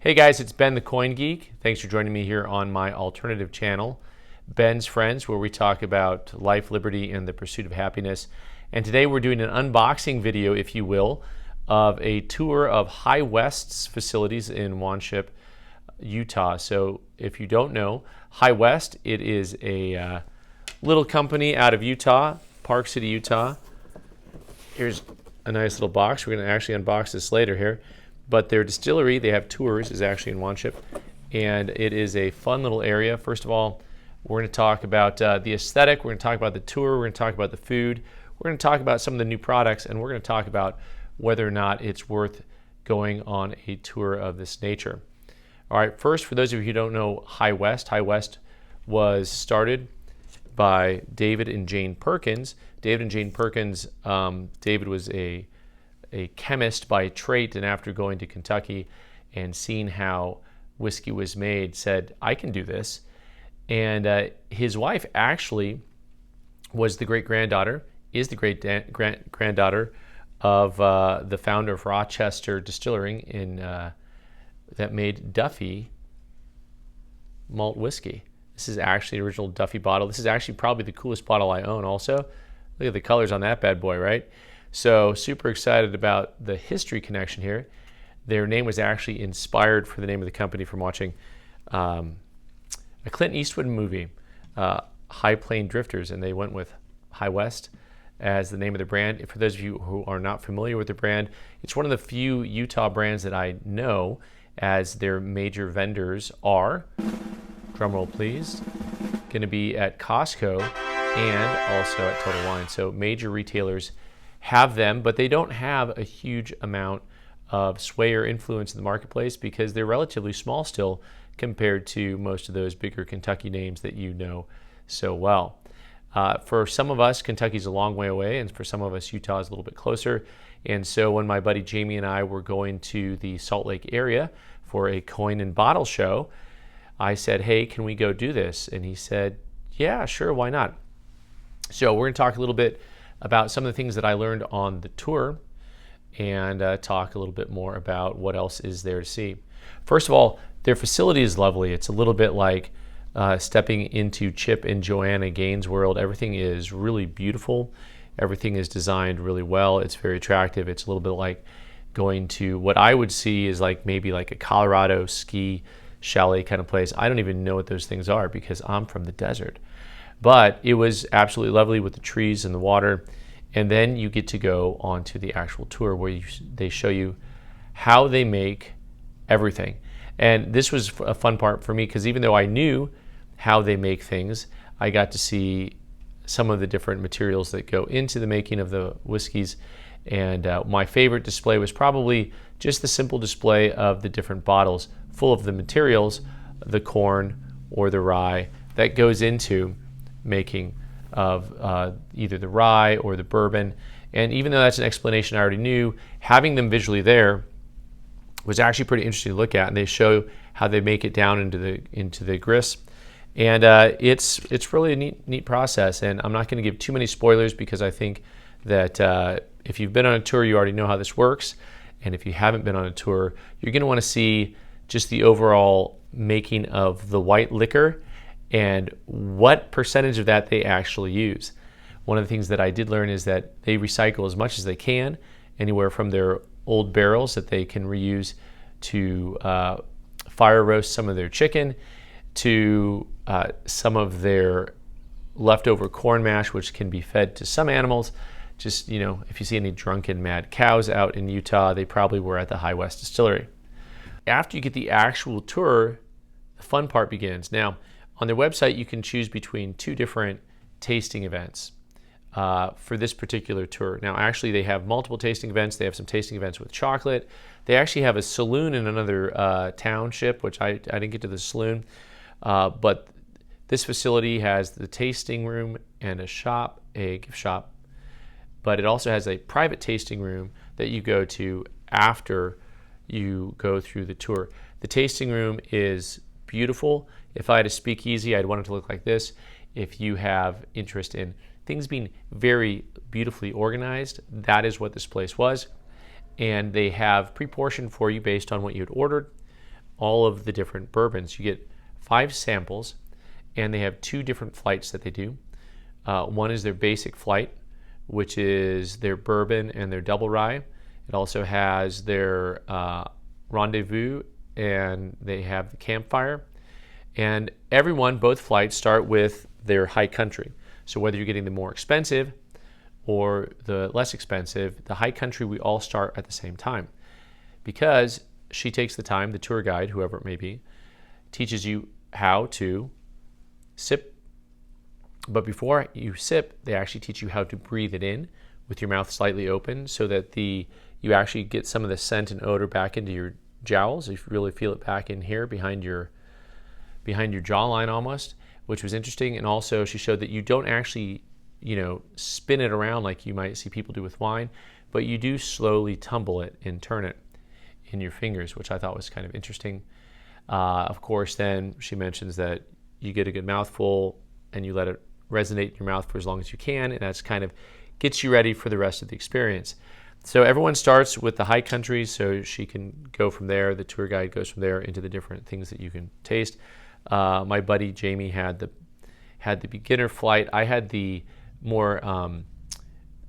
Hey guys, it's Ben the Coin Geek. Thanks for joining me here on my alternative channel, Ben's Friends, where we talk about life, liberty, and the pursuit of happiness. And today we're doing an unboxing video, if you will, of a tour of High West's facilities in Wanship, Utah. So if you don't know, High West, it is a little company out of Utah, Park City, Utah. Here's a nice little box. We're going to actually unbox this later here. But their distillery, they have tours, is actually in Wanship, and it is a fun little area. First of all, we're going to talk about the aesthetic, we're going to talk about the tour, we're going to talk about the food, we're going to talk about some of the new products, and we're going to talk about whether or not it's worth going on a tour of this nature. All right, first, for those of you who don't know High West was started by David and Jane Perkins. David and Jane Perkins, David was a chemist by trade, and after going to Kentucky and seeing how whiskey was made, said, I can do this. And his wife actually was the great-granddaughter, is the great-granddaughter of the founder of Rochester Distillery that made Duffy malt whiskey. This is actually the original Duffy bottle. This is actually probably the coolest bottle I own also. Look at the colors on that bad boy, right? So super excited about the history connection here. Their name was actually inspired for the name of the company from watching a Clint Eastwood movie, High Plain Drifters, and they went with High West as the name of the brand. For those of you who are not familiar with the brand, it's one of the few Utah brands that I know, as their major vendors are, drumroll please, going to be at Costco and also at Total Wine. So major retailers have them, but they don't have a huge amount of sway or influence in the marketplace because they're relatively small still compared to most of those bigger Kentucky names that you know so well. For some of us, Kentucky's a long way away, and for some of us, Utah is a little bit closer. And so when my buddy Jamie and I were going to the Salt Lake area for a coin and bottle show, I said, hey, can we go do this? And he said, yeah, sure, why not? So we're going to talk a little bit about some of the things that I learned on the tour and talk a little bit more about what else is there to see. First of all, their facility is lovely. It's a little bit like stepping into Chip and Joanna Gaines' world. Everything is really beautiful. Everything is designed really well. It's very attractive. It's a little bit like going to what I would see is like maybe like a Colorado ski chalet kind of place. I don't even know what those things are because I'm from the desert. But it was absolutely lovely with the trees and the water. And then you get to go onto the actual tour where they show you how they make everything. And this was a fun part for me because even though I knew how they make things, I got to see some of the different materials that go into the making of the whiskeys. And my favorite display was probably just the simple display of the different bottles full of the materials, the corn or the rye that goes into making of either the rye or the bourbon. And even though that's an explanation I already knew, having them visually there was actually pretty interesting to look at. And they show how they make it down into the grist. And it's really a neat process. And I'm not going to give too many spoilers because I think that if you've been on a tour, you already know how this works. And if you haven't been on a tour, you're going to want to see just the overall making of the white liquor and what percentage of that they actually use. One of the things that I did learn is that they recycle as much as they can, anywhere from their old barrels that they can reuse to fire roast some of their chicken, to some of their leftover corn mash, which can be fed to some animals. Just, you know, if you see any drunken mad cows out in Utah, they probably were at the High West Distillery. After you get the actual tour, the fun part begins. Now, on their website, you can choose between two different tasting events for this particular tour. Now, actually, they have multiple tasting events. They have some tasting events with chocolate. They actually have a saloon in another township, which I didn't get to the saloon. But this facility has the tasting room and a shop, a gift shop. But it also has a private tasting room that you go to after you go through the tour. The tasting room is beautiful. If I had a speakeasy, I'd want it to look like this. If you have interest in things being very beautifully organized, that is what this place was. And they have pre-portioned for you based on what you had ordered all of the different bourbons. You get 5 samples, and they have 2 different flights that they do. One is their basic flight, which is their bourbon and their double rye. It also has their rendezvous, and they have the campfire. And both flights start with their high country. So whether you're getting the more expensive or the less expensive, the high country, we all start at the same time, because she takes the time, the tour guide, whoever it may be, teaches you how to sip. But before you sip, they actually teach you how to breathe it in with your mouth slightly open, so that you actually get some of the scent and odor back into your jowls. You really feel it back in here behind your jawline almost, which was interesting. And also she showed that you don't actually, spin it around like you might see people do with wine, but you do slowly tumble it and turn it in your fingers, which I thought was kind of interesting. Of course, then she mentions that you get a good mouthful and you let it resonate in your mouth for as long as you can, and that's kind of gets you ready for the rest of the experience. So everyone starts with the high country, so she can go from there. The tour guide goes from there into the different things that you can taste. My buddy Jamie had the beginner flight. I had the more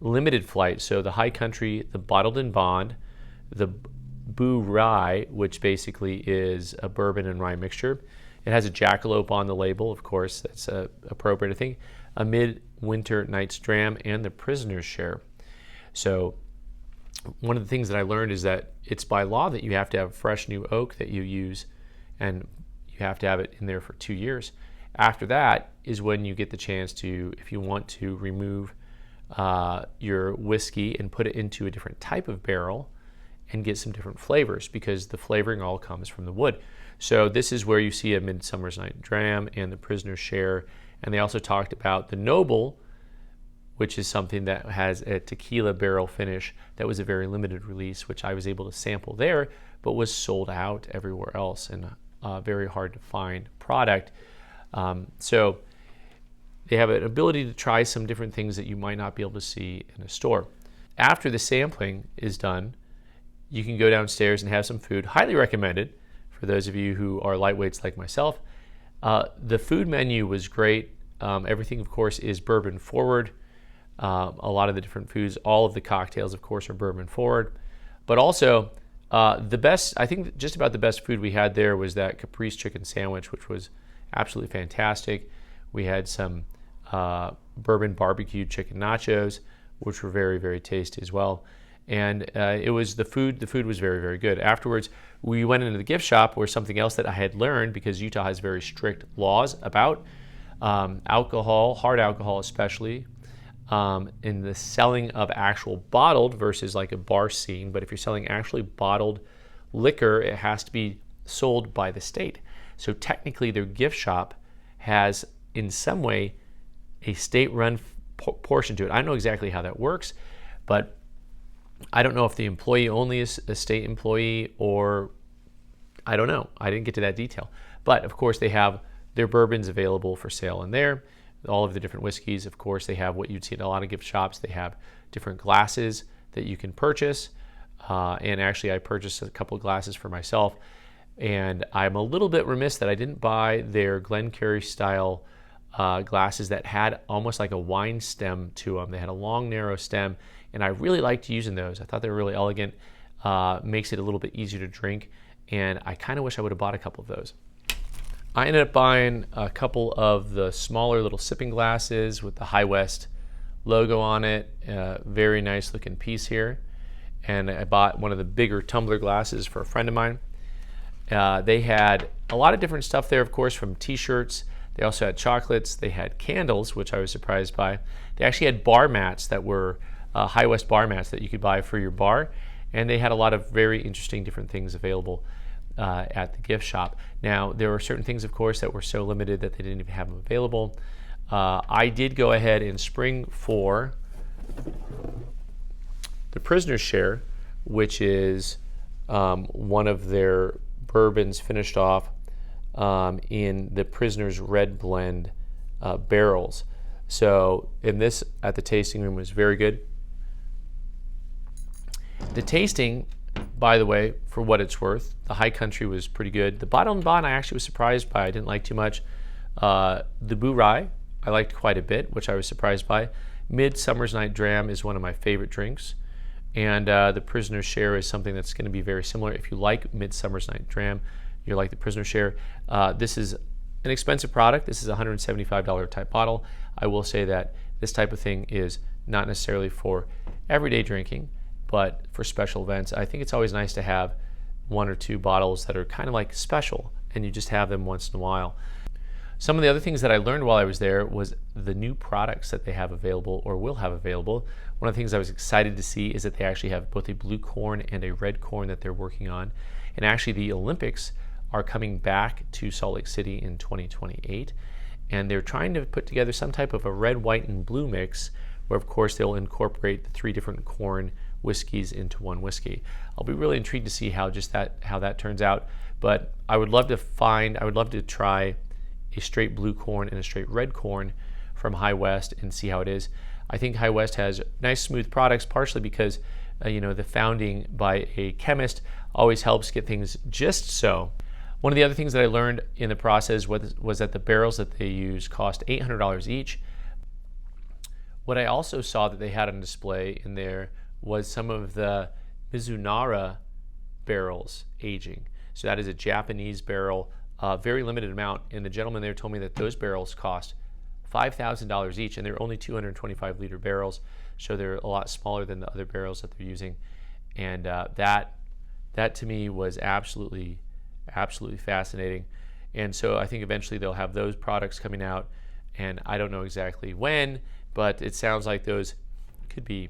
limited flight. So the high country, the bottled in bond, the Boo Rye, which basically is a bourbon and rye mixture. It has a jackalope on the label, of course. That's appropriate, I think. A midwinter night's dram, and the prisoner's share. So one of the things that I learned is that it's by law that you have to have fresh new oak that you use, and you have to have it in there for 2 years. After that is when you get the chance to, if you want to, remove your whiskey and put it into a different type of barrel and get some different flavors, because the flavoring all comes from the wood. So this is where you see a Midsummer's Night Dram and the Prisoner's Share. And they also talked about the Noble, which is something that has a tequila barrel finish that was a very limited release, which I was able to sample there, but was sold out everywhere else, and very hard to find product. So they have an ability to try some different things that you might not be able to see in a store. After the sampling is done, you can go downstairs and have some food. Highly recommended for those of you who are lightweights like myself. The food menu was great. Everything, of course, is bourbon forward. A lot of the different foods, all of the cocktails, of course, are bourbon forward. But also, the best, I think just about the best food we had there was that caprese chicken sandwich, which was absolutely fantastic. We had some bourbon barbecue chicken nachos, which were very, very tasty as well. And it was the food was very, very good. Afterwards, we went into the gift shop, where something else that I had learned, because Utah has very strict laws about alcohol, hard alcohol especially, in the selling of actual bottled versus like a bar scene. But if you're selling actually bottled liquor, it has to be sold by the state. So technically their gift shop has in some way a state-run portion to it. I don't know exactly how that works, but I don't know if the employee only is a state employee, or I don't know. I didn't get to that detail. But of course they have their bourbons available for sale in there. All of the different whiskeys, of course, they have what you'd see in a lot of gift shops. They have different glasses that you can purchase. And actually I purchased a couple of glasses for myself. And I'm a little bit remiss that I didn't buy their Glencairn style glasses that had almost like a wine stem to them. They had a long, narrow stem, and I really liked using those. I thought they were really elegant. Makes it a little bit easier to drink, and I kind of wish I would have bought a couple of those. I ended up buying a couple of the smaller little sipping glasses with the High West logo on it. Very nice looking piece here. And I bought one of the bigger tumbler glasses for a friend of mine. They had a lot of different stuff there, of course, from t-shirts. They also had chocolates. They had candles, which I was surprised by. They actually had bar mats that were High West bar mats that you could buy for your bar. And they had a lot of very interesting different things available at the gift shop. Now, there were certain things, of course, that were so limited that they didn't even have them available. I did go ahead and spring for the Prisoner's Share, which is one of their bourbons finished off in the Prisoner's Red Blend barrels. So in this, at the tasting room, was very good. The tasting by the way, for what it's worth. The High Country was pretty good. The Bottle and Bond I actually was surprised by. I didn't like too much. The Boo Rye I liked quite a bit, which I was surprised by. Midsummer's Night Dram is one of my favorite drinks. And the Prisoner's Share is something that's going to be very similar. If you like Midsummer's Night Dram, you're like the Prisoner's Share. This is an expensive product. This is a $175 type bottle. I will say that this type of thing is not necessarily for everyday drinking, but for special events. I think it's always nice to have one or two bottles that are kind of like special, and you just have them once in a while. Some of the other things that I learned while I was there was the new products that they have available or will have available. One of the things I was excited to see is that they actually have both a blue corn and a red corn that they're working on. And actually the Olympics are coming back to Salt Lake City in 2028. And they're trying to put together some type of a red, white, and blue mix where of course they'll incorporate the 3 different corn whiskeys into one whiskey. I'll be really intrigued to see how that turns out. But I would love to try a straight blue corn and a straight red corn from High West and see how it is. I think High West has nice smooth products, partially because the founding by a chemist always helps get things just so. One of the other things that I learned in the process was that the barrels that they use cost $800 each. What I also saw that they had on display in there was some of the Mizunara barrels aging. So that is a Japanese barrel, very limited amount, and the gentleman there told me that those barrels cost $5,000 each, and they're only 225 liter barrels, so they're a lot smaller than the other barrels that they're using. And that to me was absolutely fascinating. And so I think eventually they'll have those products coming out, and I don't know exactly when, but it sounds like those could be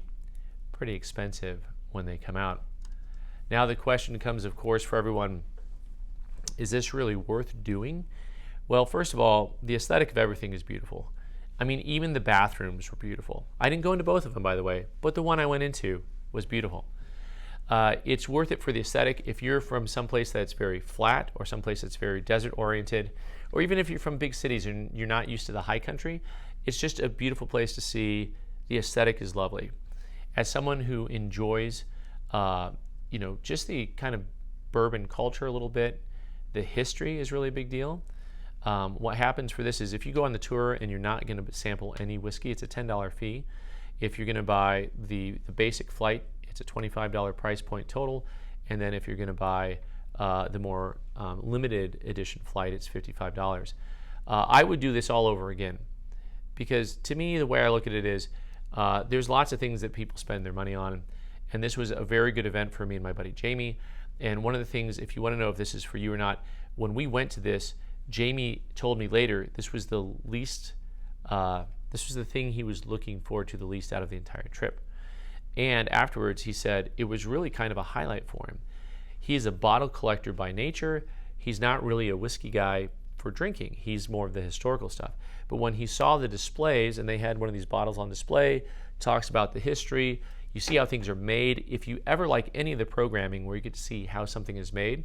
pretty expensive when they come out. Now the question comes, of course, for everyone, is this really worth doing? Well, first of all, the aesthetic of everything is beautiful. I mean, even the bathrooms were beautiful. I didn't go into both of them, by the way, but the one I went into was beautiful. It's worth it for the aesthetic. If you're from someplace that's very flat or someplace that's very desert oriented, or even if you're from big cities and you're not used to the high country, it's just a beautiful place to see. The aesthetic is lovely. As someone who enjoys, just the kind of bourbon culture a little bit, the history is really a big deal. What happens for this is if you go on the tour and you're not going to sample any whiskey, it's a $10 fee. If you're going to buy the basic flight, it's a $25 price point total. And then if you're going to buy the more limited edition flight, it's $55. I would do this all over again, because to me, the way I look at it is there's lots of things that people spend their money on. And this was a very good event for me and my buddy Jamie. And one of the things, if you want to know if this is for you or not, when we went to this, Jamie told me later this was the thing he was looking forward to the least out of the entire trip. And afterwards he said it was really kind of a highlight for him. He's a bottle collector by nature. He's not really a whiskey guy for drinking. He's more of the historical stuff. But when he saw the displays, and they had one of these bottles on display, talks about the history, you see how things are made. If you ever like any of the programming where you get to see how something is made,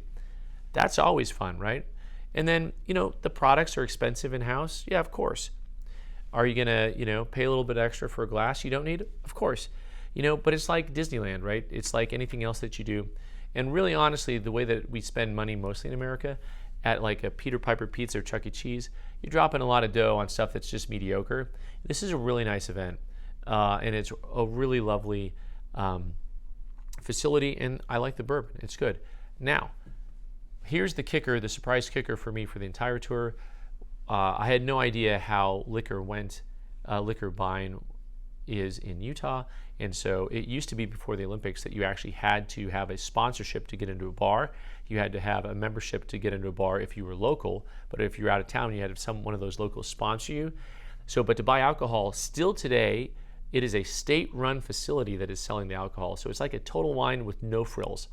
that's always fun, right? And then, the products are expensive in-house. Yeah, of course. Are you gonna, pay a little bit extra for a glass you don't need? Of course. But it's like Disneyland, right? It's like anything else that you do. And really, honestly, the way that we spend money mostly in America, at like a Peter Piper Pizza or Chuck E. Cheese, you're dropping a lot of dough on stuff that's just mediocre. This is a really nice event. And it's a really lovely facility, and I like the bourbon. It's good. Now, here's the kicker, the surprise kicker for me for the entire tour. I had no idea how liquor buying is in Utah, and so it used to be before the Olympics that you actually had to have a sponsorship to get into a bar. You had to have a membership to get into a bar if you were local, but if you're out of town, you had to have one of those locals sponsor you. But to buy alcohol, still today, it is a state-run facility that is selling the alcohol. So it's like a Total Wine with no frills.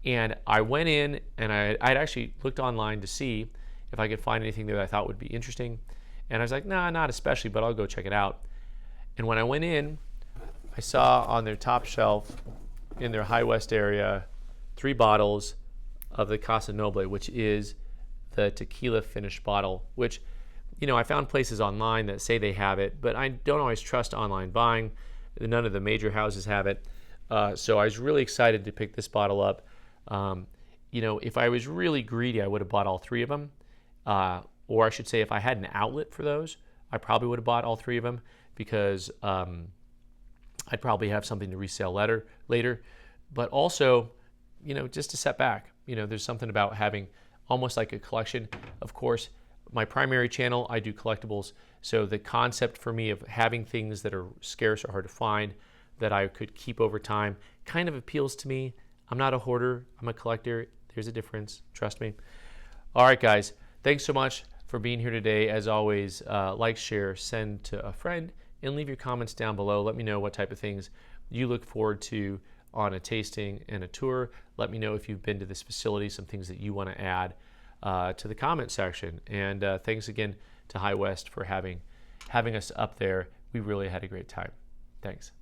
And I went in, and I'd actually looked online to see if I could find anything there that I thought would be interesting. And I was like, nah, not especially, but I'll go check it out. And when I went in, I saw on their top shelf in their High West area 3 bottles of the Casa Noble, which is the tequila finished bottle, which I found places online that say they have it, but I don't always trust online buying. None of the major houses have it. So I was really excited to pick this bottle up. You know, if I was really greedy, I would have bought all 3 of them. Or I should say, if I had an outlet for those, I probably would have bought all 3 of them, because I'd probably have something to resell later. But also, you know, just to set back, you know, there's something about having almost like a collection. Of course, my primary channel, I do collectibles. So the concept for me of having things that are scarce or hard to find that I could keep over time kind of appeals to me. I'm not a hoarder, I'm a collector. There's a difference, trust me. All right, guys, thanks so much for being here today. As always, like, share, send to a friend, and leave your comments down below. Let me know what type of things you look forward to on a tasting and a tour. Let me know if you've been to this facility, some things that you want to add to the comment section. And thanks again to High West for having us up there. We really had a great time. Thanks.